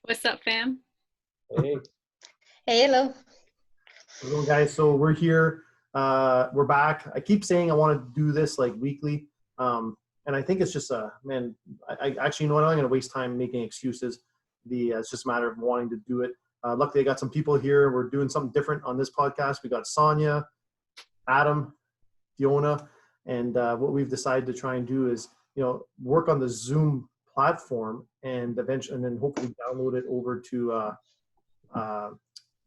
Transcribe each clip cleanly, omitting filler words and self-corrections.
What's up, fam? Hey. Hey, hello. Hello, guys. So we're here. We're back. I keep saying I want to do this like weekly, and I think it's just man. I actually, you know what? I'm not going to waste time making excuses. It's just a matter of wanting to do it. Luckily, I got some people here. We're doing something different on this podcast. We got Sonia, Adam, Fiona, and what we've decided to try and do is, work on the Zoom platform and eventually, and then hopefully download it over to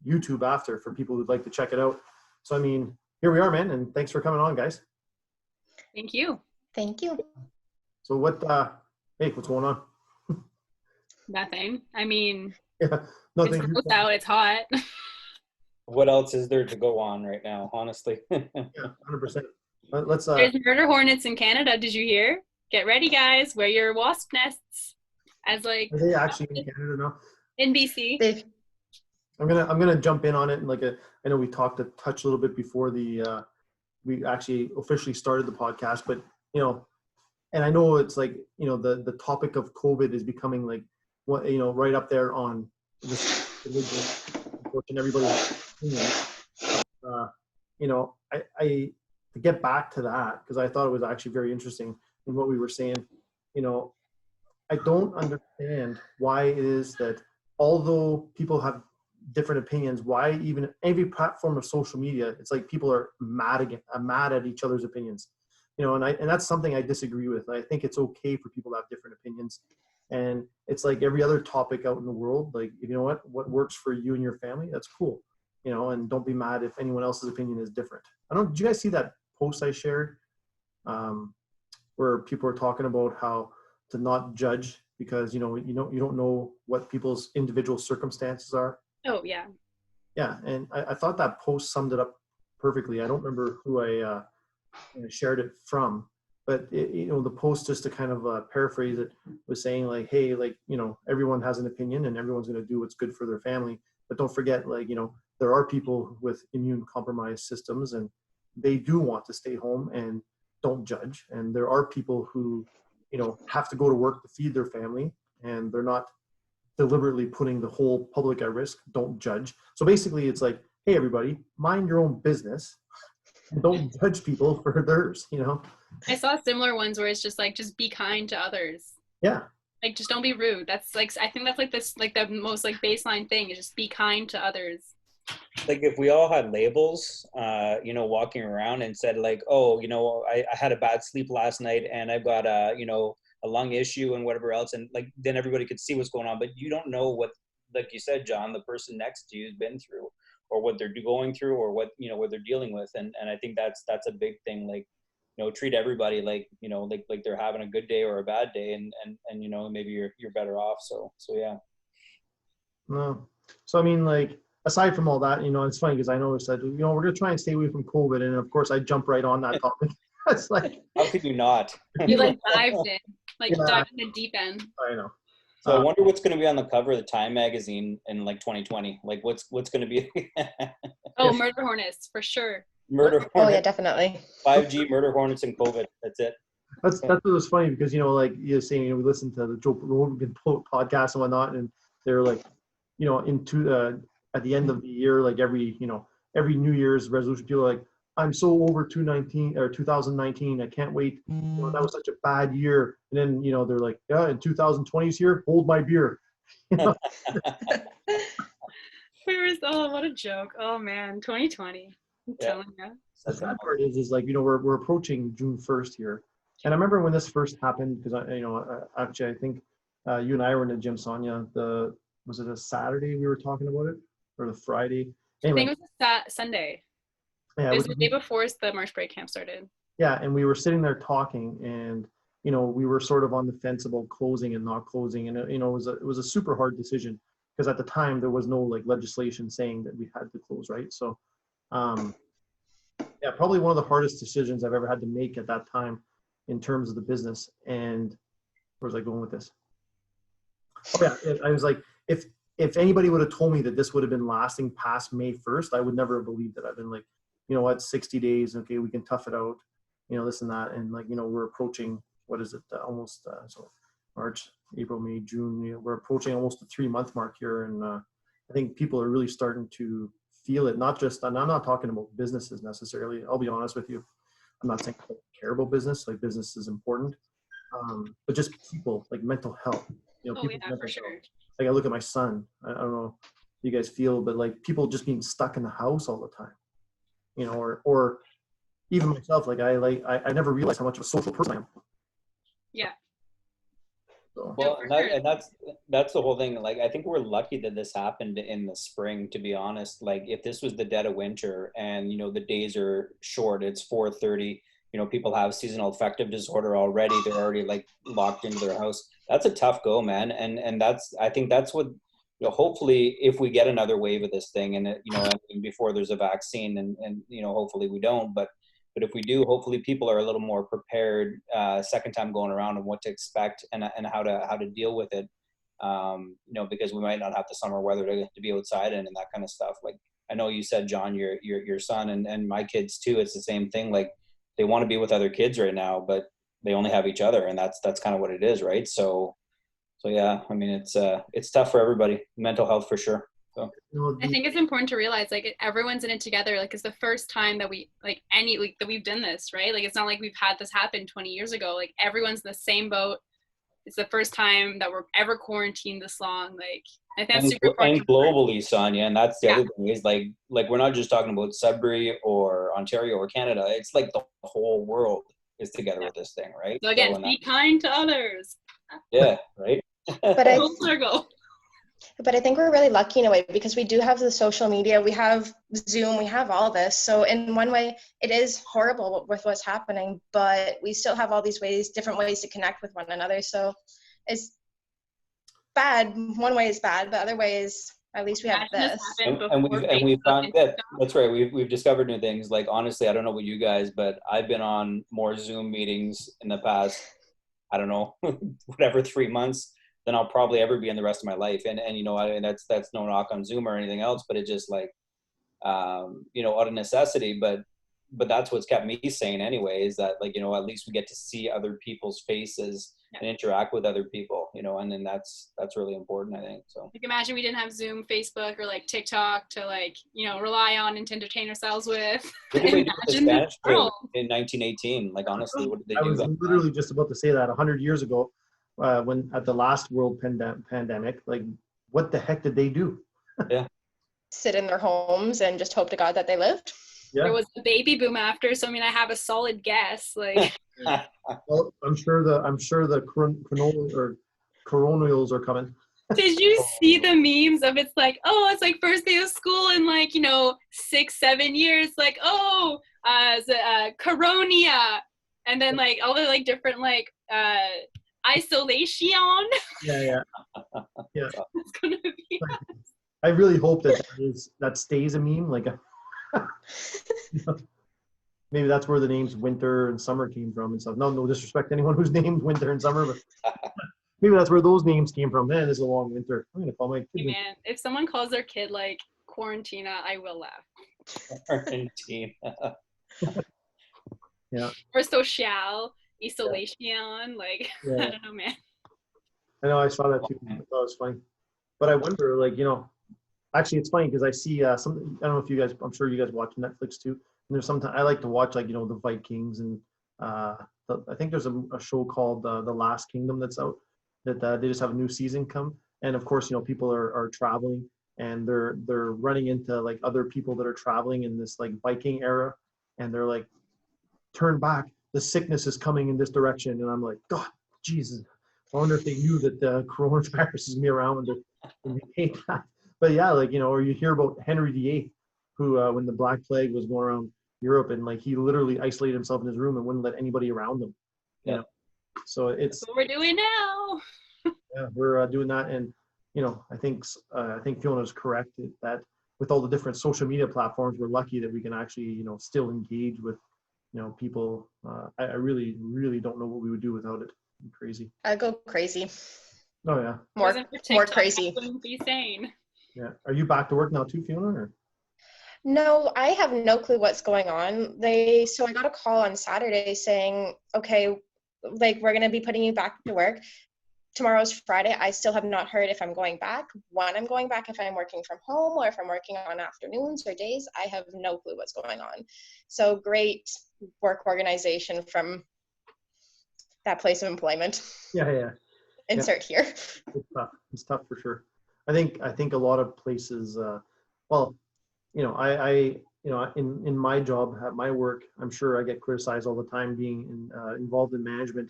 YouTube after for people who'd like to check it out. So, I mean, here we are, man, and thanks for coming on, guys. Thank you. Thank you. So what's going on? Nothing. I mean, Yeah, nothing. it's gross out. It's hot. What else is there to go on right now, honestly? Yeah, 100%. Let's There's murder hornets in Canada. Did you hear? Get ready, guys. Wear your wasp nests. As like, are they actually in Canada now? in BC. I'm gonna jump in on it, and I know we touched a little bit before we actually officially started the podcast, but and I know it's like, the topic of COVID is becoming like what, right up there on this religion, and everybody's opinion. I to get back to that, because I thought it was actually very interesting in what we were saying. I don't understand why it is that although people have different opinions, why even every platform of social media, it's like people are mad at each other's opinions. And that's something I disagree with. I think it's okay for people to have different opinions. And it's like every other topic out in the world, like, what works for you and your family, that's cool. And don't be mad if anyone else's opinion is different. Did you guys see that post I shared where people are talking about how to not judge because, you don't know what people's individual circumstances are? Oh, yeah. Yeah, and I thought that post summed it up perfectly. I don't remember who I shared it from, but the post, just to kind of paraphrase it, was saying like, hey, like, everyone has an opinion and everyone's going to do what's good for their family, but don't forget, like, there are people with immune compromised systems and they do want to stay home, and don't judge. And there are people who, have to go to work to feed their family, and they're not deliberately putting the whole public at risk. Don't judge. So basically it's like, hey, everybody, mind your own business and don't judge people for theirs, I saw similar ones where it's just like, just be kind to others. Yeah. Like, just don't be rude. That's like, I think that's like this, like the most like baseline thing is just be kind to others. Like if we all had labels, walking around and said like, oh, I had a bad sleep last night and I've got a lung issue and whatever else. And like, then everybody could see what's going on, but you don't know what, like you said, John, the person next to you has been through, or what they're going through, or what, what they're dealing with. And I think that's a big thing. Like, treat everybody like, like they're having a good day or a bad day, and maybe you're better off. So yeah. No. So, I mean, like, aside from all that, it's funny because I know it said, we're going to try and stay away from COVID. And of course I jump right on that topic. It's like, how could you not? You like dived in, like Yeah. dived in the deep end. I know. So I wonder what's going to be on the cover of the Time magazine in like 2020. Like what's going to be? Oh, murder hornets for sure. Murder hornets. Oh, yeah, definitely. 5G, murder hornets, and COVID. That's it. That's what was funny because, like you're saying, we listened to the Joe Rogan podcast and whatnot, and they're like, at the end of the year, like every New Year's resolution, people are like, I'm so over 2019. I can't wait. That was such a bad year. And then, they're like, yeah, and 2020 is here. Hold my beer. Oh, what a joke. Oh man, 2020. I'm telling you. The sad part is like, we're approaching June 1st here. And I remember when this first happened, because actually I think you and I were in the gym, Sonia. Was it a Saturday we were talking about it, or the Friday? Anyway, I think it was a Sunday. Yeah, it was the day before the March break camp started. Yeah, and we were sitting there talking, and we were sort of on the fence about closing and not closing, and it was a super hard decision because at the time there was no like legislation saying that we had to close, right? So, yeah, probably one of the hardest decisions I've ever had to make at that time in terms of the business. And where was I going with this? Oh yeah, I was like, if anybody would have told me that this would have been lasting past May 1st, I would never have believed it. I've been like, 60 days, okay, we can tough it out, this and that. And like, we're approaching, what is it, almost, so March, April, May, June. We're approaching almost the 3-month mark here, and I think people are really starting to feel it. Not just, and I'm not talking about businesses necessarily. I'll be honest with you. I'm not saying I don't care about business. Like, business is important, but just people, like mental health. Oh, people's yeah, mental for sure. health. Like, I look at my son. I don't know how you guys feel, but like people just being stuck in the house all the time, or even myself. Like I never realized how much of a social person I am. Yeah. So. Well, for sure. and that's the whole thing. Like, I think we're lucky that this happened in the spring, to be honest. Like, if this was the dead of winter and, the days are short, it's 4:30, people have seasonal affective disorder already. They're already like locked into their house. That's a tough go, man. And I think that's what, hopefully if we get another wave of this thing and, and before there's a vaccine and hopefully we don't, but if we do, hopefully people are a little more prepared second time going around on what to expect and how to deal with it. Because we might not have the summer weather to be outside and that kind of stuff. Like, I know you said, John, your son and my kids too, it's the same thing. Like, they want to be with other kids right now, but they only have each other, and that's kind of what it is, right? So yeah, I mean, it's tough for everybody, mental health for sure. So I think it's important to realize, like, everyone's in it together. Like, it's the first time that that we've done this, right? Like, it's not like we've had this happen 20 years ago. Like, everyone's in the same boat. It's the first time that we're ever quarantined this long. Like, I think that's super important. And globally, Sonia, and that's the other thing is like we're not just talking about Sudbury or Ontario or Canada. It's like the whole world is together with this thing, right? So again, be kind to others. Yeah, right. But But I think we're really lucky in a way because we do have the social media, we have Zoom, we have all this. So in one way, it is horrible with what's happening, but we still have all these different ways to connect with one another. So it's bad. One way is bad, but other ways, at least we have this. And we found that that's right. We've discovered new things. Like, honestly, I don't know about you guys, but I've been on more Zoom meetings in the past, I don't know, whatever, 3 months than I'll probably ever be in the rest of my life. And that's no knock on Zoom or anything else, but it just like, out of necessity, but that's what's kept me sane anyway, is that like, at least we get to see other people's faces and interact with other people, and then that's really important, I think. So like, imagine we didn't have Zoom, Facebook, or like TikTok to like, rely on and to entertain ourselves with. What did they do with the Spanish flu in 1918? Like, honestly, what did they do? I was literally just about to say that 100 years ago, when at the last world pandemic, like, what the heck did they do? Yeah. Sit in their homes and just hope to God that they lived. Yeah. There was a baby boom after, so I mean, I have a solid guess. Like, well, I'm sure the coronals are coming. did you see the memes of it's like, oh, it's like first day of school in like 6-7 years, like, oh, coronia, and then like all the like different like isolation. Yeah. It's gonna be. I really hope that stays a meme. Like, maybe that's where the names winter and summer came from and stuff. No disrespect to anyone who's named winter and summer, but maybe that's where those names came from. Man, it's a long winter. I'm gonna call my kid. Hey man, if someone calls their kid like Quarantina, I will laugh. Quarantine. Yeah. Or social isolation, like, yeah. I don't know, man. I know, I saw that too. I thought it was funny, but I wonder, like, actually, it's funny because I see some. I don't know if you guys. I'm sure you guys watch Netflix too. And there's sometimes I like to watch, like, the Vikings and I think there's a show called The Last Kingdom that's out. That they just have a new season come, and of course, people are traveling and they're running into like other people that are traveling in this like Viking era, and they're like, turn back, the sickness is coming in this direction, and I'm like, God, Jesus, I wonder if they knew that the coronavirus is me around and they hate that. But yeah, like, or you hear about Henry VIII, who when the Black Plague was going around Europe, and like he literally isolated himself in his room and wouldn't let anybody around him. Yeah. So it's That's what we're doing now. Yeah, we're doing that, and I think Fiona is correct that with all the different social media platforms, we're lucky that we can actually still engage with people. I really, really don't know what we would do without it. I'm crazy. I'd go crazy. Oh yeah. More crazy. I wouldn't be sane. Yeah. Are you back to work now too, Fiona? Or? No, I have no clue what's going on. So I got a call on Saturday saying, okay, like, we're going to be putting you back to work. tomorrow's Friday. I still have not heard if I'm going back, when I'm going back, if I'm working from home or if I'm working on afternoons or days. I have no clue what's going on. So great work organization from that place of employment. Yeah. Insert here. It's tough for sure. I think a lot of places, well, I in my job, at my work, I'm sure I get criticized all the time being involved in management.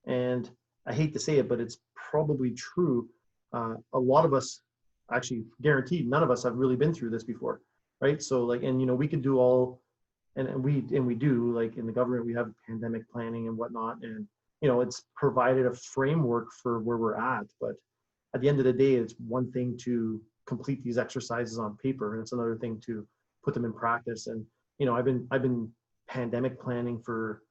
And I hate to say it, but it's probably true. A lot of us, actually guaranteed, none of us have really been through this before, right? So like, and we could do all, and we do, like in the government, we have pandemic planning and whatnot, and it's provided a framework for where we're at. But at the end of the day, it's one thing to complete these exercises on paper, and it's another thing to put them in practice. And I've been pandemic planning for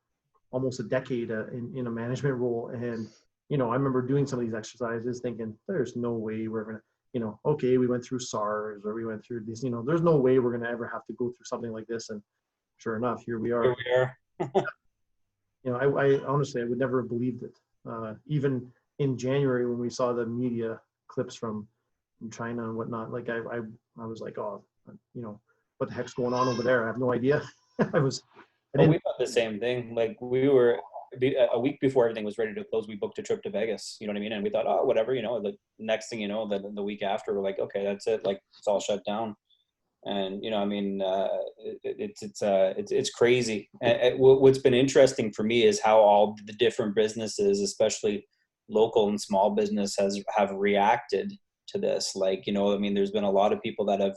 almost a decade in a management role, and I remember doing some of these exercises thinking, there's no way we're gonna, okay, we went through SARS or we went through this, there's no way we're gonna ever have to go through something like this. And sure enough, here we are. I honestly, I would never have believed it. Even in January when we saw the media clips from China and whatnot, like I was like, oh, what the heck's going on over there? I have no idea. We thought the same thing. Like we were a week before everything was ready to close, we booked a trip to Vegas. You know what I mean? And we thought, oh, whatever. The next thing the week after, we're like, okay, that's it. Like it's all shut down. And it's crazy. And what's been interesting for me is how all the different businesses, especially local and small business, have reacted to this. Like there's been a lot of people that have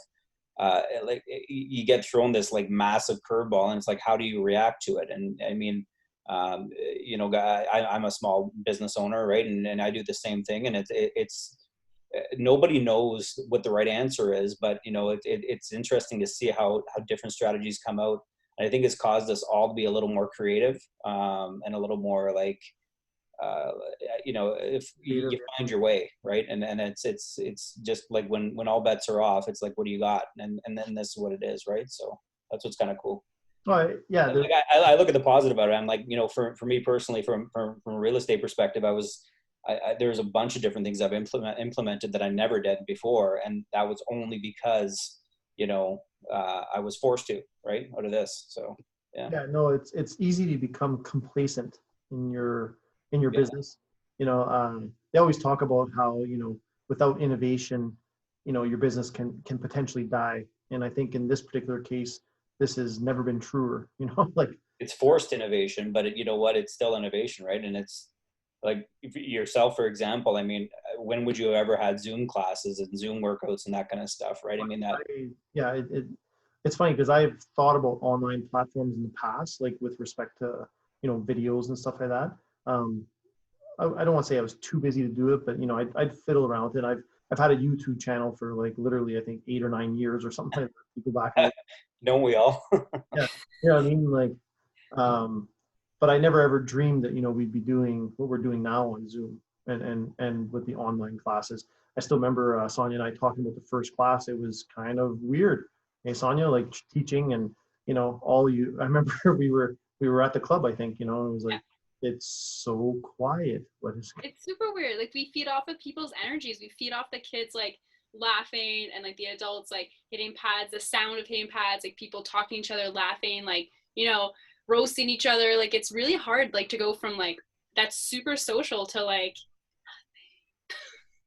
like you get thrown this like massive curveball, and it's like, how do you react to it? And I mean, I'm a small business owner, right? And I do the same thing, and it's nobody knows what the right answer is, but it's interesting to see how different strategies come out. And I think it's caused us all to be a little more creative, and a little more like, if you find your way, right? And it's just like when all bets are off, it's like, what do you got? And then this is what it is, right? So that's what's kind of cool. Right. Yeah. Like I look at the positive about it. I'm like, for me personally, from a real estate perspective, there's a bunch of different things I've implemented that I never did before. And that was only because, I was forced to, right, out of this. So, yeah. Yeah, no, it's easy to become complacent in your business. They always talk about how, without innovation, your business can potentially die. And I think in this particular case, this has never been truer, like it's forced innovation, but it's still innovation, right? And it's like yourself, for example, I mean, when would you have ever had Zoom classes and Zoom workouts and that kind of stuff, right? I mean, it's funny because I've thought about online platforms in the past, like with respect to, videos and stuff like that. I don't want to say I was too busy to do it, but I'd fiddle around with it. I've had a YouTube channel for like literally, I think 8 or 9 years or something like that. You go back. And don't we all? Yeah. You know what I mean? Like, but I never ever dreamed that, we'd be doing what we're doing now on Zoom and with the online classes. I still remember Sonia and I talking about the first class. It was kind of weird. Hey, Sonia, like teaching and, I remember we were at the club, I think, and it was like, it's so quiet. It's super weird. Like we feed off of people's energies. We feed off the kids like laughing and like the adults like hitting pads, the sound of hitting pads, like people talking to each other, laughing, like, roasting each other. Like it's really hard like to go from like that's super social to like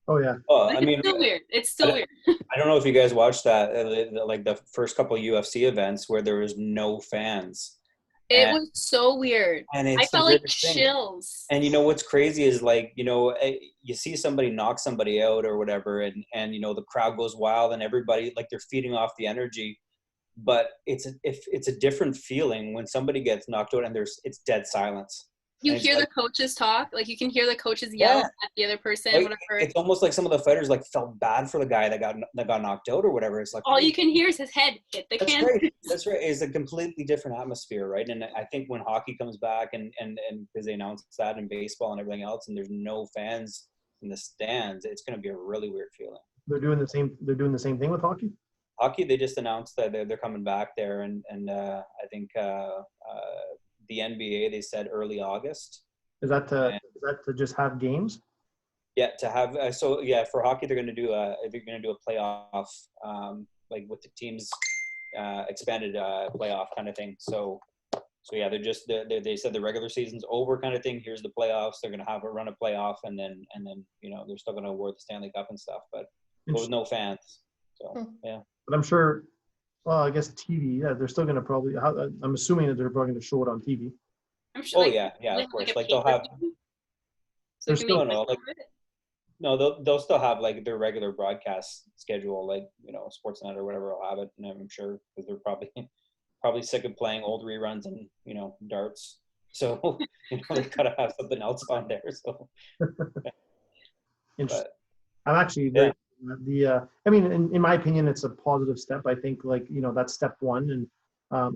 oh yeah. Like, it's still weird. It's still weird. I don't know if you guys watched that like the first couple of UFC events where there was no fans. It was so weird. And I felt like chills. And what's crazy is like, you see somebody knock somebody out or whatever, and the crowd goes wild and everybody like they're feeding off the energy. But it's a different feeling when somebody gets knocked out and it's dead silence. You hear the coaches talk, like you can hear the coaches yell at the other person, like, whatever. It's almost like some of the fighters like felt bad for the guy that got knocked out or whatever. It's like all you can hear is his head hit the canvas. That's right. It's a completely different atmosphere, right? And I think when hockey comes back and because they announced that in baseball and everything else, and there's no fans in the stands, it's going to be a really weird feeling. They're doing the same thing with hockey. Hockey, they just announced that they're coming back there, and I think the NBA, they said early August. Is that to just have games? Yeah, to have for hockey they're going to do a playoff like with the teams expanded playoff kind of thing. So yeah, they said the regular season's over kind of thing. Here's the playoffs. They're going to have a run of playoff and then they're still going to award the Stanley Cup and stuff, but with no fans. So yeah. But I'm sure. Well, I guess TV. Yeah, they're still going to probably. I'm assuming that they're probably going to show it on TV. I'm sure. Yeah, of course. Like they'll have. So no, they'll still have like their regular broadcast schedule, like Sportsnet or whatever will have it, and I'm sure because they're probably sick of playing old reruns and darts, so they gotta have something else on there. So interesting. I'm actually very, I mean, in my opinion, it's a positive step. I think that's step one, and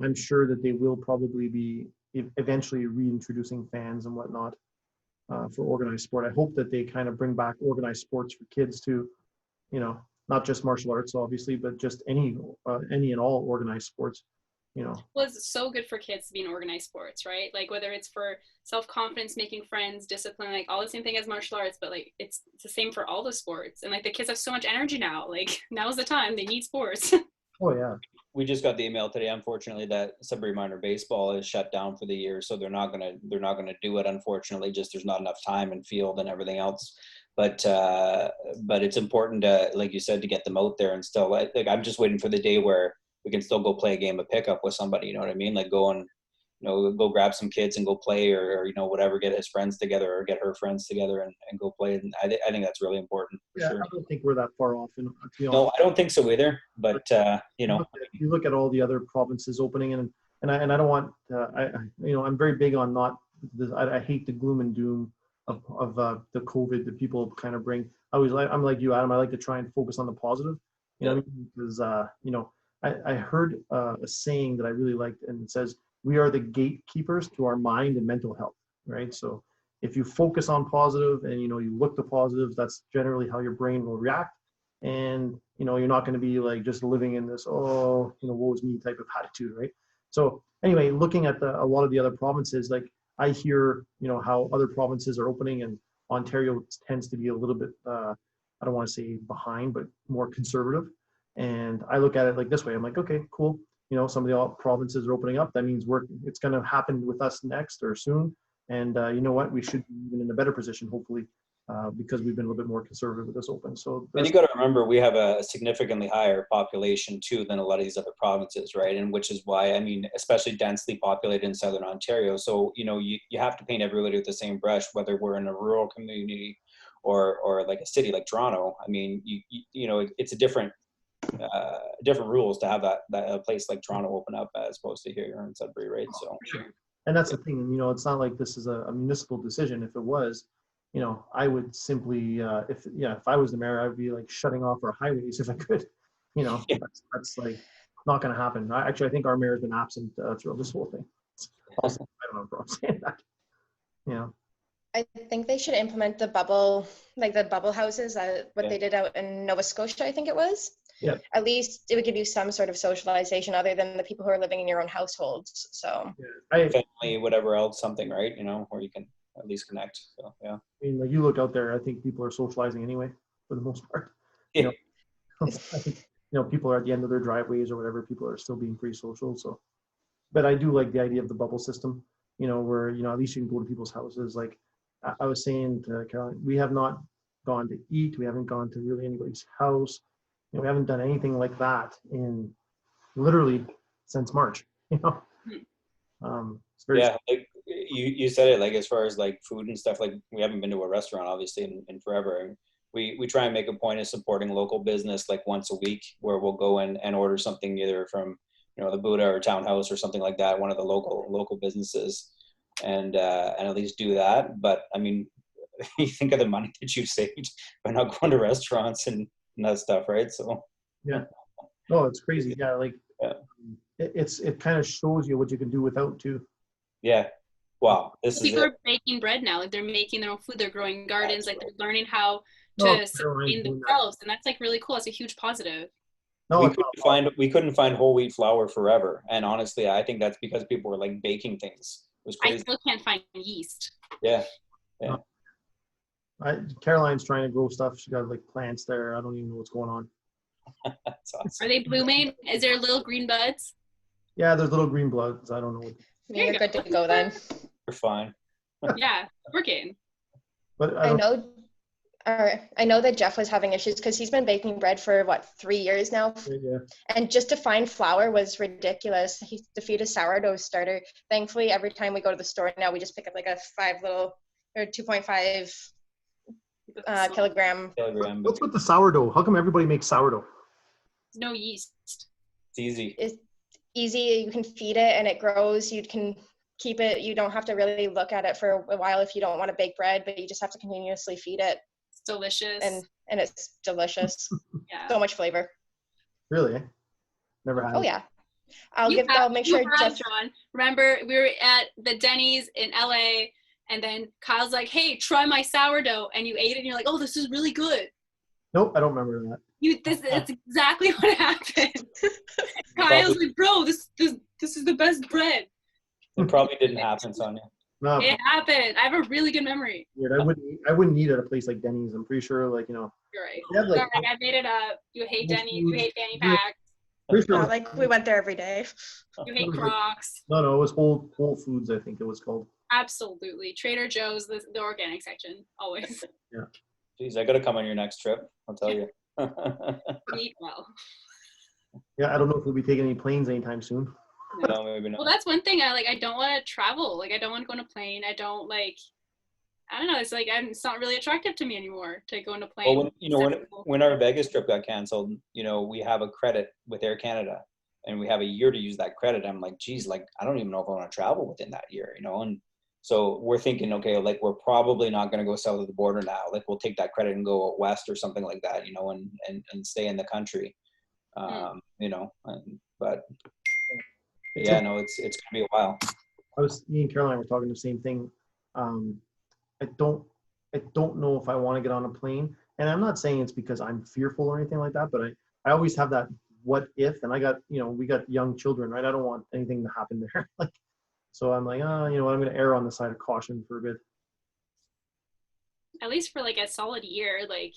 I'm sure that they will probably be eventually reintroducing fans and whatnot. For organized sport. I hope that they kind of bring back organized sports for kids too, not just martial arts obviously, but just any and all organized sports, Well, it's so good for kids to be in organized sports, right? Like whether it's for self-confidence, making friends, discipline, like all the same thing as martial arts, but like it's the same for all the sports. And like the kids have so much energy now, like now's the time, they need sports. Oh yeah. We just got the email today, unfortunately, that Sudbury Minor Baseball is shut down for the year, so they're not gonna do it. Unfortunately, just there's not enough time and field and everything else. But it's important to, like you said, to get them out there and still like I'm just waiting for the day where we can still go play a game of pickup with somebody. You know what I mean? Like go and go grab some kids and go play, or whatever, get his friends together or get her friends together and go play. And I think that's really important. Yeah, sure. I don't think we're that far off. No, I don't think so either. But you look at all the other provinces opening, and I don't want I'm very big on not. I hate the gloom and doom of the COVID that people kind of bring. I'm like you, Adam. I like to try and focus on the positive. Because I heard a saying that I really liked, and it says, we are the gatekeepers to our mind and mental health, right? So if you focus on positive and, you look to positives, that's generally how your brain will react. And, you're not going to be like just living in this, woe is me type of attitude, right? So anyway, looking at a lot of the other provinces, like I hear, how other provinces are opening, and Ontario tends to be a little bit, I don't want to say behind, but more conservative. And I look at it like this way. I'm like, okay, cool. Some of the provinces are opening up. That means it's going to happen with us next or soon. And you know what? We should be even in a better position, hopefully, because we've been a little bit more conservative with this open. So, and you got to remember, we have a significantly higher population too than a lot of these other provinces, right? And which is why, especially densely populated in Southern Ontario. So, you have to paint everybody with the same brush, whether we're in a rural community or like a city like Toronto. It's a different rules to have that a place like Toronto open up as opposed to here in Sudbury, right? So, and that's the thing. It's not like this is a municipal decision. If it was, I would simply, if I was the mayor, I would be like shutting off our highways if I could. That's like not going to happen. I think our mayor's been absent throughout this whole thing. Also, I don't know if I'm saying that. I think they should implement the bubble houses, they did out in Nova Scotia, I think it was. Yeah. At least it would give you some sort of socialization other than the people who are living in your own households. So family, whatever else, something, right? Where you can at least connect. So yeah. Like you look out there, I think people are socializing anyway, for the most part. Yeah. I think people are at the end of their driveways or whatever. People are still being pretty social. So, but I do like the idea of the bubble system. Where at least you can go to people's houses. Like I was saying to Caroline, we have not gone to eat. We haven't gone to really anybody's house. We haven't done anything like that in literally since March. It's very like you said it. Like as far as like food and stuff, like we haven't been to a restaurant obviously in forever. And we try and make a point of supporting local business like once a week, where we'll go and order something either from the Buddha or Townhouse or something like that, one of the local businesses, and at least do that. But you think of the money that you've saved by not going to restaurants and that stuff, right? So yeah, no, it's crazy. Yeah, like it kind of shows you what you can do without too. Yeah, wow. People are baking bread now. Like they're making their own food. They're growing gardens. Like they're learning how to sustain themselves, and that's like really cool. It's a huge positive. No, we couldn't find whole wheat flour forever, and honestly, I think that's because people were like baking things. It was crazy. I still can't find yeast. Yeah. Caroline's trying to grow stuff. She got like plants there. I don't even know what's going on. That's awesome. Are they blooming? Is there little green buds? Yeah, there's little green buds. I don't know. You're good to go then. We're fine. Yeah, working. But I know that Jeff was having issues because he's been baking bread for 3 years now. Yeah. And just to find flour was ridiculous. He defeated a sourdough starter. Thankfully, every time we go to the store now, we just pick up like a 2.5 kilogram. What's with the sourdough? How come everybody makes sourdough? There's no yeast. It's easy. It's easy. You can feed it and it grows. You can keep it. You don't have to really look at it for a while if you don't want to bake bread, but you just have to continuously feed it. It's delicious. And it's delicious. Yeah. So much flavor. Really? Never had. Oh yeah. I'll make sure Jeff. John. Remember, we were at the Denny's in LA, and then Kyle's like, "Hey, try my sourdough," and you ate it, and you're like, "Oh, this is really good." Nope, I don't remember that. It's exactly what happened. Kyle's like, "Bro, this is the best bread." It probably didn't happen, Sonia. No, It happened. I have a really good memory. weird. I wouldn't eat at a place like Denny's. I'm pretty sure, like, you know. You're right. They have, like, Sorry, I made it up. You hate Denny's. You hate Fanny Pack. pretty sure. Like we went there every day. You hate Crocs. No, it was Whole Foods, I think it was called. Absolutely. Trader Joe's, the organic section, always. Yeah. Jeez, I gotta come on your next trip. I'll tell you. Eat well. Yeah, I don't know if we'll be taking any planes anytime soon. No, maybe not. Well, that's one thing. I don't want to travel. Like, I don't want to go on a plane. I don't know. It's like, it's not really attractive to me anymore to go on a plane. Well, when our Vegas trip got canceled, we have a credit with Air Canada, and we have a year to use that credit. I'm like, geez, like, I don't even know if I want to travel within that year, and so we're thinking, okay, like, we're probably not going to go south of the border now. Like, we'll take that credit and go west or something like that, and stay in the country, but yeah, no, it's going to be a while. Me and Caroline were talking the same thing. I don't know if I want to get on a plane, and I'm not saying it's because I'm fearful or anything like that, but I always have that what if, and I got, we got young children, right? I don't want anything to happen there. Like, so I'm like, I'm going to err on the side of caution for a bit. At least for like a solid year, like,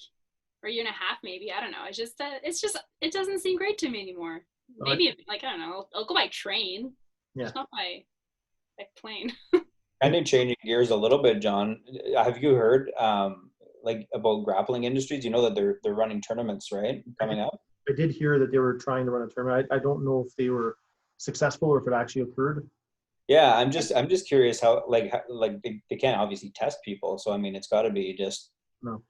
or a year and a half, maybe. I don't know. It's just it doesn't seem great to me anymore. Maybe like, I don't know. I'll go by train. Yeah. It's not by plane. Kind of changing gears a little bit, John. Have you heard like about grappling industries? You know that they're running tournaments, right? Coming up. I did hear that they were trying to run a tournament. I don't know if they were successful or if it actually occurred. Yeah, I'm just curious how they can't obviously test people, so I mean it's got to be just no.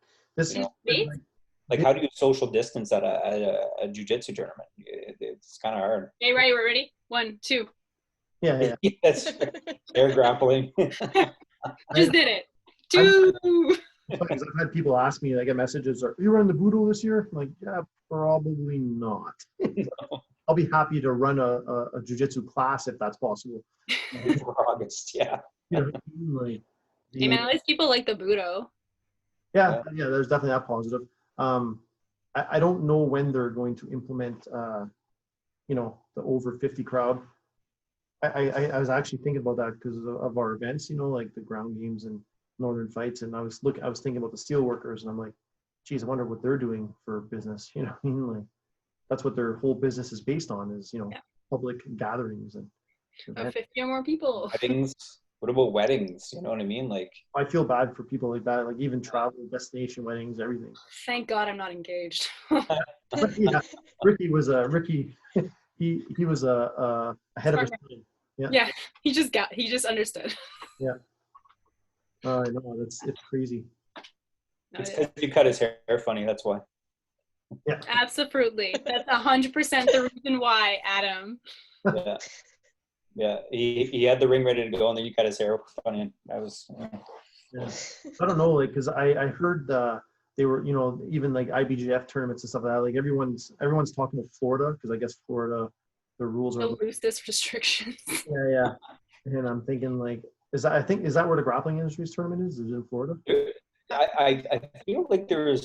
Like how do you social distance at a jiu-jitsu tournament? It's kind of hard. Okay, right, we're ready. 1, 2. Yeah. Yes. Air grappling. Just did it. 2. Because I've had people ask me, I get messages, are you running the Budo this year? I'm like, yeah, probably not. I'll be happy to run a jiu-jitsu class if that's possible. For August, yeah. Like, Hey man, at least people like the Budo. Yeah, there's definitely that positive. I don't know when they're going to implement, the over 50 crowd. I was actually thinking about that because of our events, like the ground games and Northern Fights, and I was thinking about the steel workers, and I'm like, geez, I wonder what they're doing for business. Like that's what their whole business is based on is public gatherings and of 50 or more people. Weddings. What about weddings? You know what I mean? Like, I feel bad for people like that, like even travel, destination weddings, everything. Thank God I'm not engaged. Yeah, Ricky was he was ahead of his time. Yeah, he just understood. Yeah. I know, it's crazy. No, it's because you cut his hair funny, that's why. Yeah. Absolutely. That's 100% the reason why, Adam. Yeah. He had the ring ready to go, and then you cut his hair funny, and that was. Yeah. I don't know, like, because I heard they were, even like IBJJF tournaments and stuff like that. Like everyone's talking to Florida because I guess Florida, the rules are the loosest restrictions. Yeah. And I'm thinking like, is that where the grappling industry's tournament is? Is it in Florida? I feel like there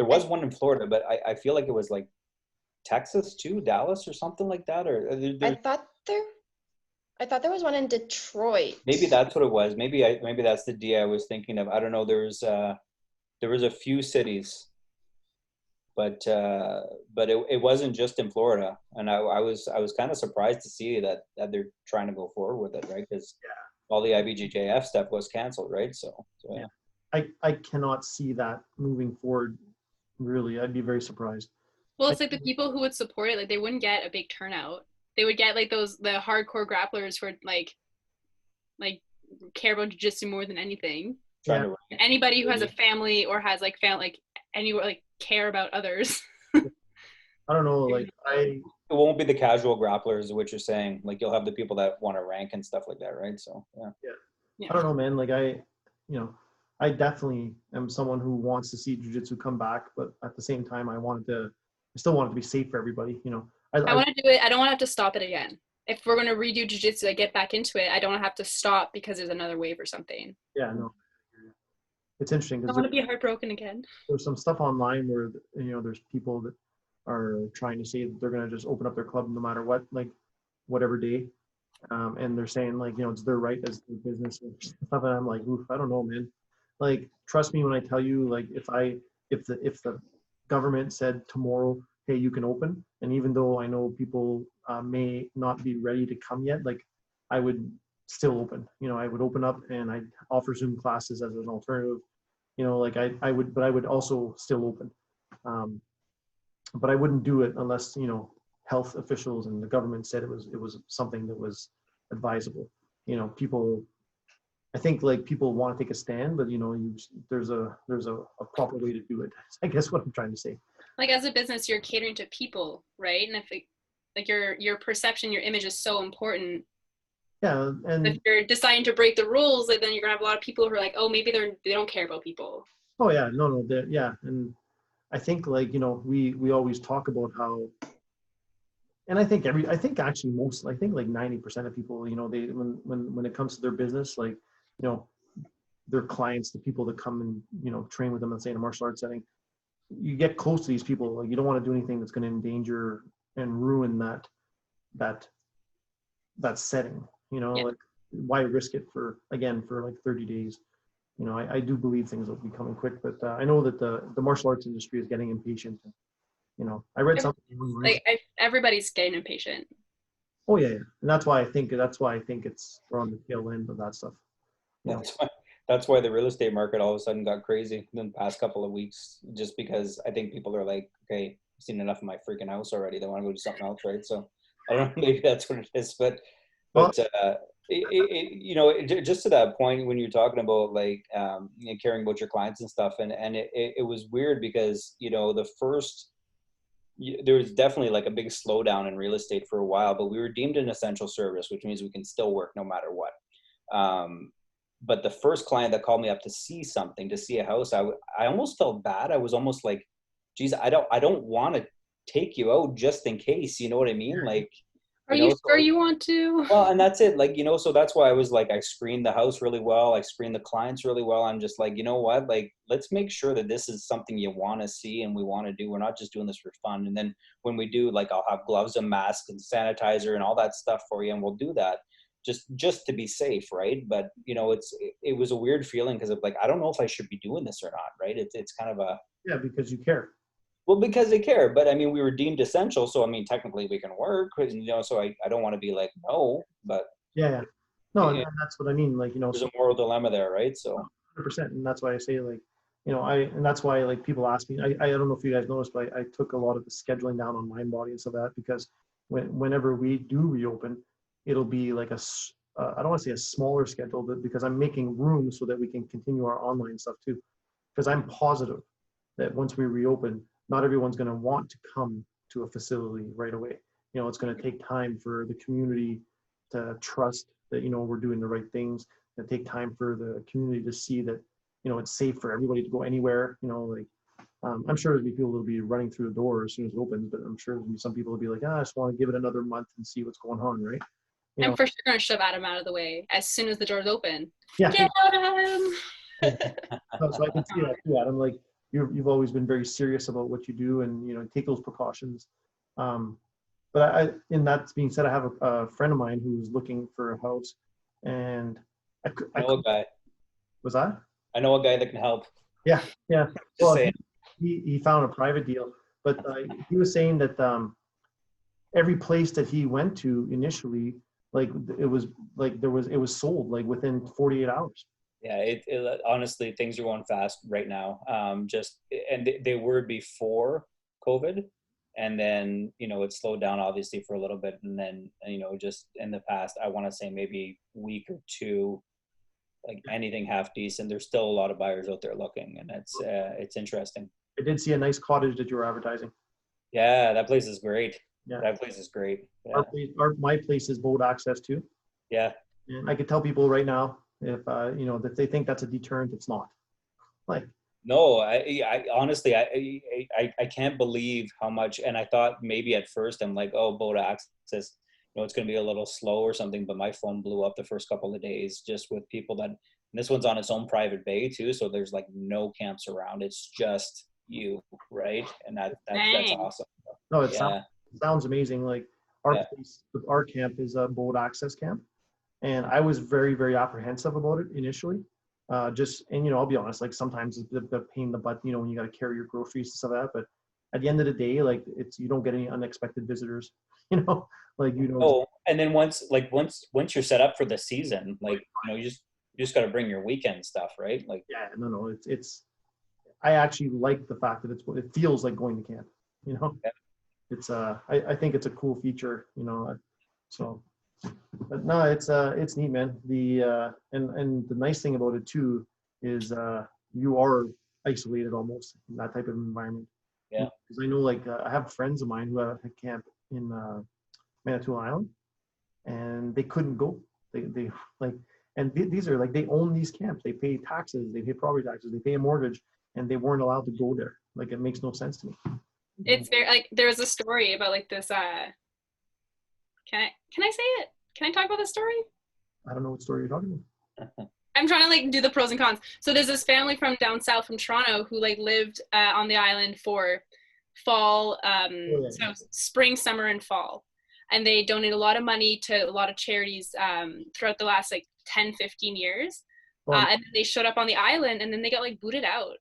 was one in Florida, but I feel like it was like Texas too, Dallas or something like that, or I thought there I thought there was one in Detroit. Maybe that's what it was. Maybe that's the D I was thinking of. I don't know. There was a few cities, but it wasn't just in Florida, and I was kind of surprised to see that they're trying to go forward with it, right? Because all the IBJJF stuff was canceled, right? So yeah. I cannot see that moving forward. Really, I'd be very surprised. Well, it's like the people who would support it, like they wouldn't get a big turnout. They would get like the hardcore grapplers who are like care about jiu-jitsu more than anything. Yeah. Anybody who has a family or has like anywhere like care about others. I don't know, like it won't be the casual grapplers, is what you're saying. Like you'll have the people that want to rank and stuff like that, right? So yeah. I don't know, man. Like I definitely am someone who wants to see jiu-jitsu come back, but at the same time, I still want it to be safe for everybody. I want to do it. I don't want to have to stop it again. If we're going to redo jiu-jitsu, I get back into it. I don't want to have to stop because there's another wave or something. Yeah, no. It's interesting. I don't want to be heartbroken again. There's some stuff online where, there's people that are trying to say that they're going to just open up their club no matter what, like whatever day. And they're saying like, it's their right as their business and stuff. And I'm like, oof, I don't know, man. Like, trust me when I tell you, like, if the government said tomorrow, hey, you can open, and even though I know people may not be ready to come yet, like, I would still open. I would open up and I'd offer Zoom classes as an alternative. Like I would also still open. But I wouldn't do it unless, health officials and the government said it was something that was advisable. I think like people want to take a stand, but there's a proper way to do it. I guess what I'm trying to say. Like as a business, you're catering to people, right? And if your perception, your image is so important. Yeah, and if you're deciding to break the rules, like then you're gonna have a lot of people who are like, oh, maybe they don't care about people. Oh yeah, no, yeah, and I think like we always talk about how, and I think actually most, I think like 90% of people, they when it comes to their business, like their clients, the people that come and train with them, let's say in a martial arts setting, you get close to these people, like you don't want to do anything that's going to endanger and ruin that setting. Like why risk it for like 30 days? I do believe things will be coming quick, but I know that the martial arts industry is getting impatient. I read something like everybody's getting impatient. Oh yeah, and that's why I think we're on the tail end of that stuff. That's why the real estate market all of a sudden got crazy in the past couple of weeks, just because I think people are like, okay, I've seen enough of my freaking house already. They want to go do something else, right? So I don't know, maybe that's what it is, but just to that point when you're talking about like caring about your clients and stuff, and it was weird because there was definitely like a big slowdown in real estate for a while, but we were deemed an essential service, which means we can still work no matter what. But the first client that called me up to see a house, I almost felt bad. I was almost like, geez, I don't want to take you out just in case, you know what I mean? Like, are you sure you want to? Well, and that's it. Like, so that's why I was like, I screened the house really well. I screened the clients really well. I'm just like, you know what? Like, let's make sure that this is something you want to see and we want to do. We're not just doing this for fun. And then when we do, like, I'll have gloves and masks and sanitizer and all that stuff for you. And we'll do that just to be safe. Right. But, it was a weird feeling because of like, I don't know if I should be doing this or not. Right. It's kind of a. Yeah, because you care. Well, because they care, but I mean, we were deemed essential, so I mean, technically we can work, so I don't want to be like, no, but yeah. No, and that's what I mean, like, there's a moral dilemma there, right? So 100%, and that's why I say, like, and that's why, like, people ask me, I don't know if you guys noticed, but I took a lot of the scheduling down on MindBody and stuff like that, because whenever we do reopen, it'll be like I don't want to say a smaller schedule, but because I'm making room so that we can continue our online stuff too, because I'm positive that once we reopen, not everyone's going to want to come to a facility right away. It's going to take time for the community to trust that, we're doing the right things. It'll take time for the community to see that, it's safe for everybody to go anywhere. I'm sure there'll be people that'll be running through the door as soon as it opens, but I'm sure there'll be some people will be like, I just want to give it another month and see what's going on, right? I'm for sure going to shove Adam out of the way as soon as the doors open. Yeah. Get out, Adam! So I can see that too, Adam. Like, you've always been very serious about what you do and take those precautions, but But in that being said, I have a friend of mine who's looking for a house, and I know a guy. Was that? I know a guy that can help. Yeah. Just Well, saying. he found a private deal, but he was saying that every place that he went to initially, like it was sold like within 48 hours. Yeah, it honestly, things are going fast right now. And they were before COVID, and then it slowed down obviously for a little bit, and then just in the past, I want to say maybe week or two, like anything half decent. There's still a lot of buyers out there looking, and it's interesting. I did see a nice cottage that you were advertising. Yeah, that place is great. Yeah, that place is great. Yeah. My place is boat access too. Yeah, and I could tell people right now if that they think that's a deterrent, it's not. Like, no, I honestly, I can't believe how much. And I thought maybe at first I'm like, oh, boat access, it's going to be a little slow or something. But my phone blew up the first couple of days just with people and this one's on its own private bay too. So there's like no camps around. It's just you, right? And that's awesome. No, it sounds amazing. Like our camp is a boat access camp. And I was very, very apprehensive about it initially. I'll be honest, like sometimes it's a pain in the butt, when you got to carry your groceries and stuff like that. But at the end of the day, like you don't get any unexpected visitors, Oh, and then once you're set up for the season, like, you just got to bring your weekend stuff, right? Like, yeah, no, I actually like the fact that it feels like going to camp, Yeah. It's I think it's a cool feature, so. But no, it's neat, man. And the nice thing about it too is you are isolated almost in that type of environment. Yeah. Because I know, I have friends of mine who have a camp in Manitou Island, and they couldn't go. These are they own these camps. They pay taxes. They pay property taxes. They pay a mortgage, and they weren't allowed to go there. Like, it makes no sense to me. It's very there was a story about this. Can I say it? Can I talk about the story? I don't know what story you're talking about. I'm trying to do the pros and cons. So there's this family from down south from Toronto who lived on the island for fall, so spring, summer, and fall. And they donate a lot of money to a lot of charities throughout the last 10, 15 years. And then they showed up on the island, and then they got booted out.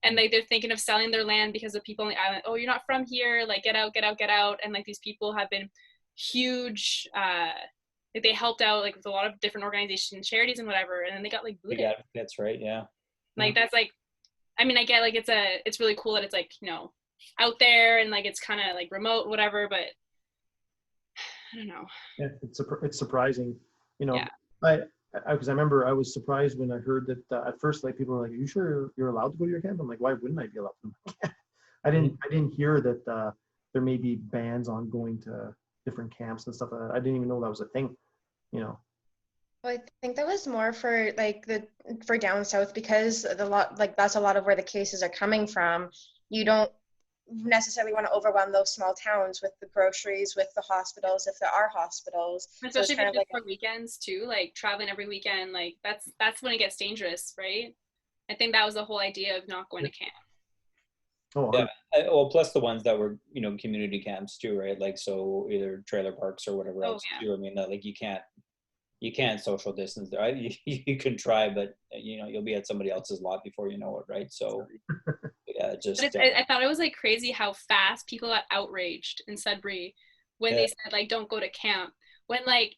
And they're thinking of selling their land because the people on the island, oh, you're not from here, get out, get out, get out. And these people have been huge, they helped out with a lot of different organizations, charities and whatever, and then they got booted. Yeah, that's right. Yeah. That's I mean, I get it's really cool that it's out there and it's kind of remote, whatever, but I don't know. Yeah, it's surprising, Yeah. Because I remember I was surprised when I heard that at first, people were like, "Are you sure you're allowed to go to your camp?" I'm like, "Why wouldn't I be allowed to?" I didn't hear that there may be bans on going to different camps and stuff like that. I didn't even know that was a thing, Well, I think that was more for for down south, because that's a lot of where the cases are coming from. You don't necessarily want to overwhelm those small towns with the groceries, with the hospitals, if there are hospitals. Especially so for weekends too, traveling every weekend, that's when it gets dangerous, right? I think that was the whole idea of not going to camp. Oh, yeah. Well, plus the ones that were, community camps too, right? So either trailer parks or whatever else too. I mean, you can't social distance there. You can try, but you'll be at somebody else's lot before you know it, right? So yeah, just. But I thought it was crazy how fast people got outraged in Sudbury when they said don't go to camp. When when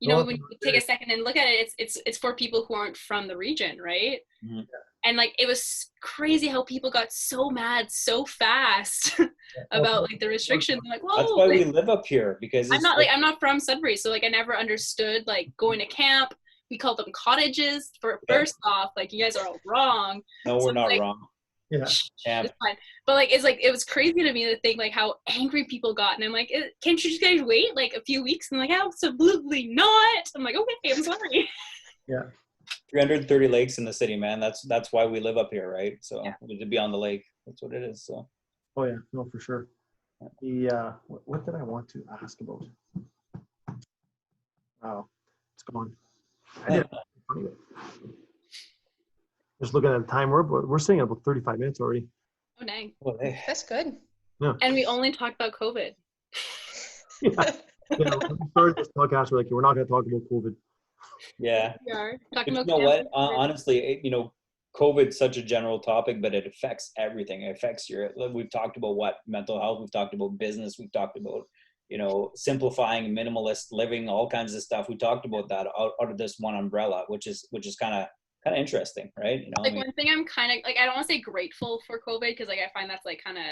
you take a second and look at it, it's for people who aren't from the region, right? Mm-hmm. And it was crazy how people got so mad so fast about the restrictions. I'm whoa. That's why we live up here, because I'm not from Sudbury, so I never understood going to camp. We called them cottages. First off, you guys are all wrong. No, we're not wrong. Yeah. It's fine. But it was crazy to me to think how angry people got, and I'm can't you just guys wait a few weeks? And absolutely not. I'm okay, I'm sorry. Yeah. 330 lakes in the city, man. That's why we live up here, right? So we need to be on the lake. That's what it is. So. Oh yeah, no, for sure. What did I want to ask about? Oh, it's gone. Just looking at the time, we're sitting at about 35 minutes already. Oh dang. Well, hey. That's good. Yeah. And we only talked about COVID. Yeah. You know, when we started this podcast, we're like, we're not going to talk about COVID. Yeah. We are But talking you about know what? cancer. Honestly, you know, COVID's such a general topic, but it affects everything. It affects we've talked about mental health. We've talked about business. We've talked about, you know, simplifying, minimalist living, all kinds of stuff. We talked about that out of this one umbrella, which is kind of interesting, right? You know, like one thing I'm kind of like, I don't want to say grateful for COVID because like I find that's like kind of,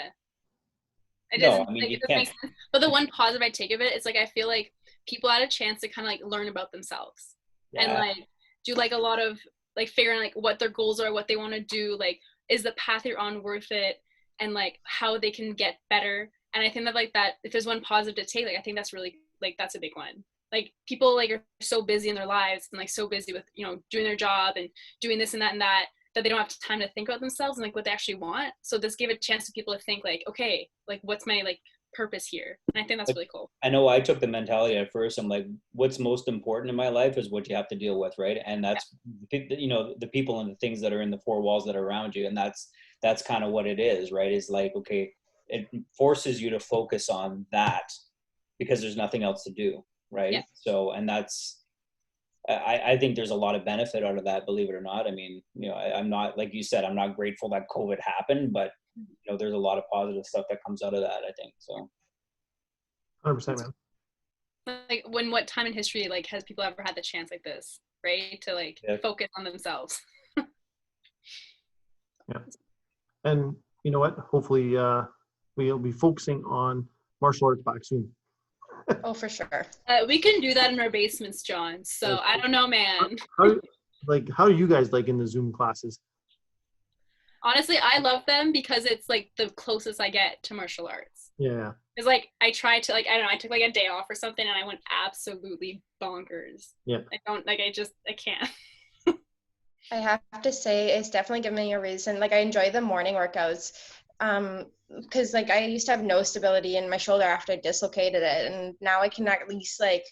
it doesn't, I mean, like, you it doesn't can't. make sense. But the one positive I take of it is like I feel like people had a chance to kind of like learn about themselves and like do like a lot of like figuring like what their goals are, what they want to do, like is the path you're on worth it, and like how they can get better. And I think that like that, if there's one positive to take, like I think that's really like that's a big one. Like people like are so busy in their lives and like so busy with, you know, doing their job and doing this and that that they don't have time to think about themselves and like what they actually want. So this gave a chance to people to think like, okay, like what's my like purpose here? And I think that's really cool. I know I took the mentality at first. I'm like, what's most important in my life is what you have to deal with, right? And that's, you know, the people and the things that are in the four walls that are around you. And that's kind of what it is, right? Is like, okay, it forces you to focus on that because there's nothing else to do, right? Yeah. So, and that's, I think there's a lot of benefit out of that, believe it or not. I mean, you know, I'm not, like you said, I'm not grateful that COVID happened, but you know, there's a lot of positive stuff that comes out of that, I think. So 100%, man. Like what time in history like has people ever had the chance like this, right? To like focus on themselves. Yeah. And you know what? Hopefully we'll be focusing on martial arts back soon. Oh, for sure. We can do that in our basements, John. So I don't know, man. How are you guys like in the Zoom classes? Honestly, I love them because it's like the closest I get to martial arts. Yeah. It's like I tried to like, I don't know, I took like a day off or something and I went absolutely bonkers. Yeah. I can't. I have to say it's definitely given me a reason. Like I enjoy the morning workouts. Because like I used to have no stability in my shoulder after I dislocated it, and now I can at least like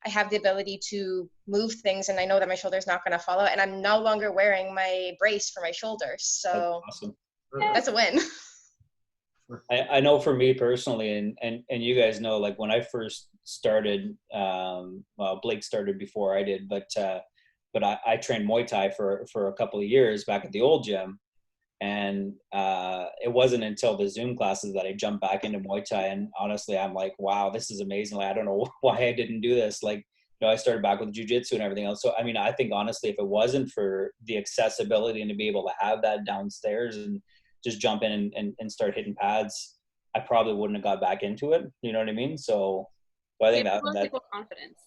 I have the ability to move things, and I know that my shoulder is not going to follow, and I'm no longer wearing my brace for my shoulder, so that's awesome. That's a win. I know for me personally, and you guys know, like when I first started, well, Blake started before I did, but I trained Muay Thai for a couple of years back at the old gym. And it wasn't until the Zoom classes that I jumped back into Muay Thai. And honestly, I'm like, wow, this is amazing. Like, I don't know why I didn't do this. Like, you know, I started back with JiuJitsu and everything else. So, I mean, I think honestly, if it wasn't for the accessibility and to be able to have that downstairs and just jump in and start hitting pads, I probably wouldn't have got back into it. You know what I mean? So I think that confidence.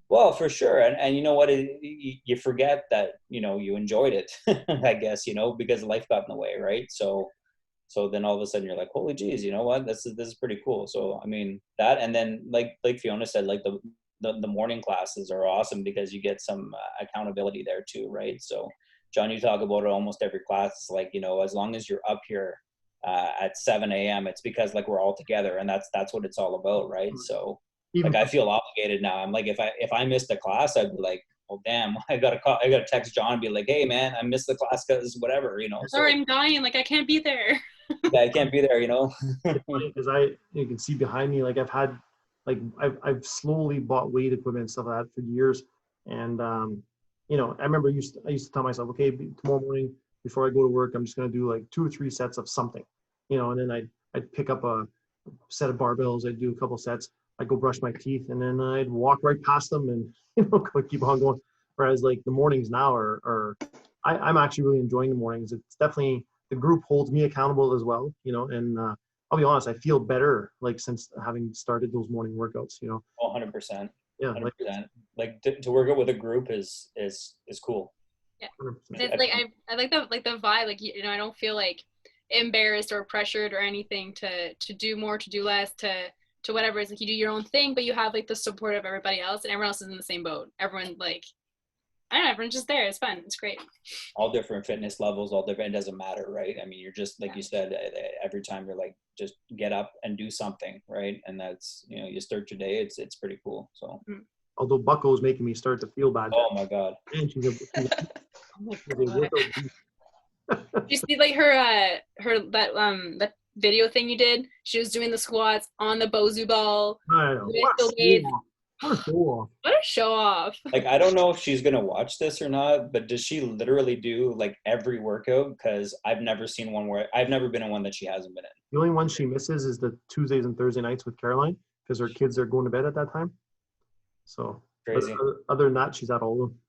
Well, for sure. And you know what, you forget that, you know, you enjoyed it, I guess, you know, because life got in the way. Right. So then all of a sudden you're like, holy geez, you know what, this is pretty cool. So, I mean that, and then like Fiona said, like the morning classes are awesome because you get some accountability there too. Right. So John, you talk about it almost every class. It's like, you know, as long as you're up here at 7 a.m., it's because like we're all together, and that's what it's all about. Right. So like I feel obligated now. I'm like, if I missed a class, I'd be like, oh damn, I gotta text John and be like, hey man, I missed the class because whatever, you know. Sorry, I'm dying. Like I can't be there. Yeah, I can't be there, you know. Because you can see behind me, like I've slowly bought weight equipment and stuff like that for years, and you know, I remember I used to tell myself, okay, tomorrow morning before I go to work, I'm just gonna do like 2 or 3 sets of something, you know, and then I'd pick up a set of barbells, I'd do a couple sets. I'd go brush my teeth, and then I'd walk right past them and, you know, keep on going. Whereas like the mornings now I'm actually really enjoying the mornings. It's definitely, the group holds me accountable as well, you know, and I'll be honest, I feel better like since having started those morning workouts, you know. 100%. Yeah. 100%. Like to work out with a group is cool. Yeah. 100%. It's like, I like the vibe, like, you know, I don't feel like embarrassed or pressured or anything to do more, to do less, to whatever. It's like you do your own thing, but you have like the support of everybody else, and everyone else is in the same boat. Everyone, like, I don't know, everyone's just there. It's fun. It's great. All different fitness levels, all different. It doesn't matter, right? I mean, you're just, like you said, every time you're like, just get up and do something, right? And that's, you know, you start your day. It's pretty cool. So. Although Bucko's making me start to feel bad. Oh my God. And she's you see like her that video thing you did. She was doing the squats on the Bozu ball. I know. What a show off. What a show off. Like, I don't know if she's going to watch this or not, but does she literally do like every workout? Because I've never seen one where I've never been in one that she hasn't been in. The only one she misses is the Tuesdays and Thursday nights with Caroline because her kids are going to bed at that time. So Crazy. Other than that, she's at all of them.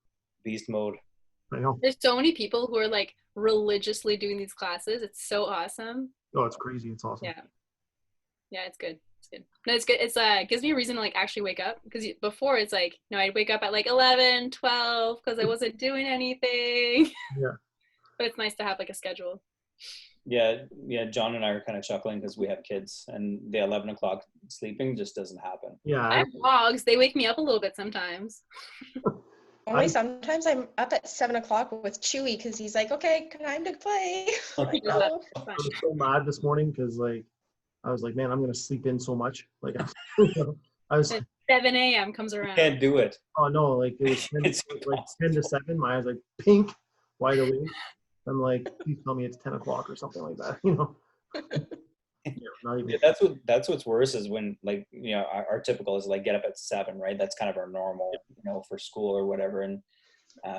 Beast mode. I know. There's so many people who are like religiously doing these classes. It's so awesome. Oh, it's crazy. It's awesome. Yeah, it's good. It's good. No, it's good. It's gives me a reason to like actually wake up, because before it's like, I'd wake up at like 11, 12 because I wasn't doing anything. Yeah. But it's nice to have like a schedule. Yeah, John and I are kind of chuckling because we have kids, and the 11 o'clock sleeping just doesn't happen. Yeah. I have dogs. They wake me up a little bit sometimes. Only sometimes I'm up at 7 o'clock with Chewy because he's like, okay, time to play. Like, I was so mad this morning because I was like, man, I'm gonna sleep in so much. Like I was 7 a.m. comes around. Can't do it. Oh no, like it was 10 to 7. My eyes like pink, wide awake. I'm like, please tell me it's 10 o'clock or something like that, Not even. Yeah, that's what's worse is when like our typical is like get up at 7, right? That's kind of our normal, for school or whatever, and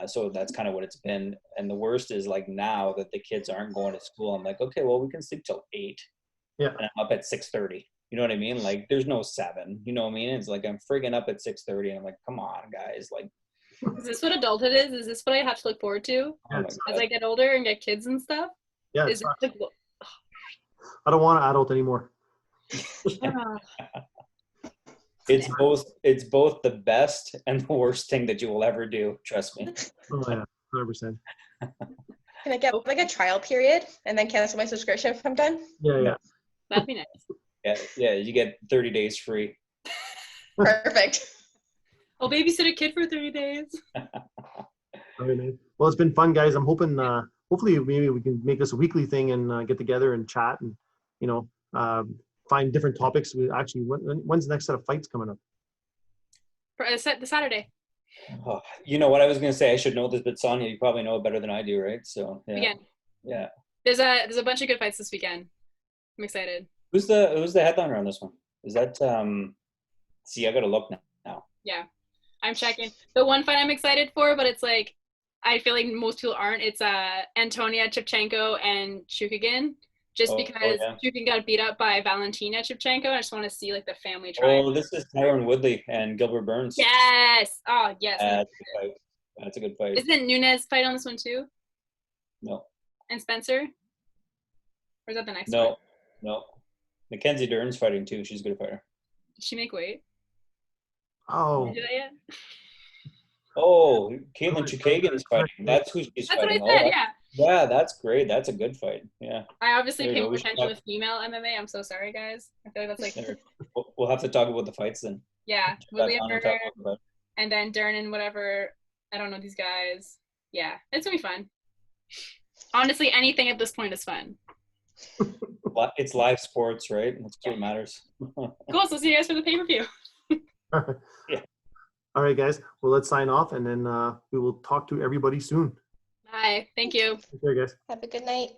so that's kind of what it's been. And the worst is like now that the kids aren't going to school, I'm like, okay, well we can sleep till 8. Yeah. And I'm up at 6:30. You know what I mean? Like there's no 7. You know what I mean? It's like I'm friggin' up at 6:30, and I'm like, come on, guys, like. Is this what adulthood is? Is this what I have to look forward to as I get older and get kids and stuff? Yeah. Is it like, I don't want an adult anymore. It's both the best and the worst thing that you will ever do. Trust me. Oh yeah, 100%. Can I get like a trial period and then cancel my subscription if I'm done? Yeah. That'd be nice. Yeah. You get 30 days free. Perfect. I'll babysit a kid for 30 days. Very nice. Well, it's been fun, guys. I'm hoping, hopefully, maybe we can make this a weekly thing and get together and chat and, find different topics. We actually, when's the next set of fights coming up? The Saturday. Oh, you know what I was going to say? I should know this, but Sonia, you probably know it better than I do, right? So yeah. Again. Yeah. There's a bunch of good fights this weekend. I'm excited. Who's the headliner on this one? Is that see, I gotta look now. Yeah. I'm checking. The one fight I'm excited for, but it's like I feel like most people aren't. It's Antonia Shevchenko and Chukagian. Just because Chukagian got beat up by Valentina Shevchenko. I just want to see like the family trial. Oh, this is Tyron Woodley and Gilbert Burns. Yes. Oh, yes. That's a good fight. Isn't Nunes fight on this one too? No. And Spencer? Or is that the next one? No. Mackenzie Dern's fighting too. She's a good fighter. Did she make weight? Oh. Did you do that yet? Oh, Caitlin Chukagian's fighting. That's who she's That's fighting. What I said, yeah. Yeah, that's great. That's a good fight. Yeah. I obviously pay more We attention to female MMA. I'm so sorry, guys. I feel like that's like. We'll have to talk about the fights then. Yeah, William Dern, and then Dern and whatever. I don't know these guys. Yeah, it's gonna be fun. Honestly, anything at this point is fun. It's live sports, right? That's what matters. Cool. So see you guys for the pay-per-view. Yeah. All right, guys. Well, let's sign off, and then we will talk to everybody soon. Bye. Thank you. Okay, guys. Have a good night.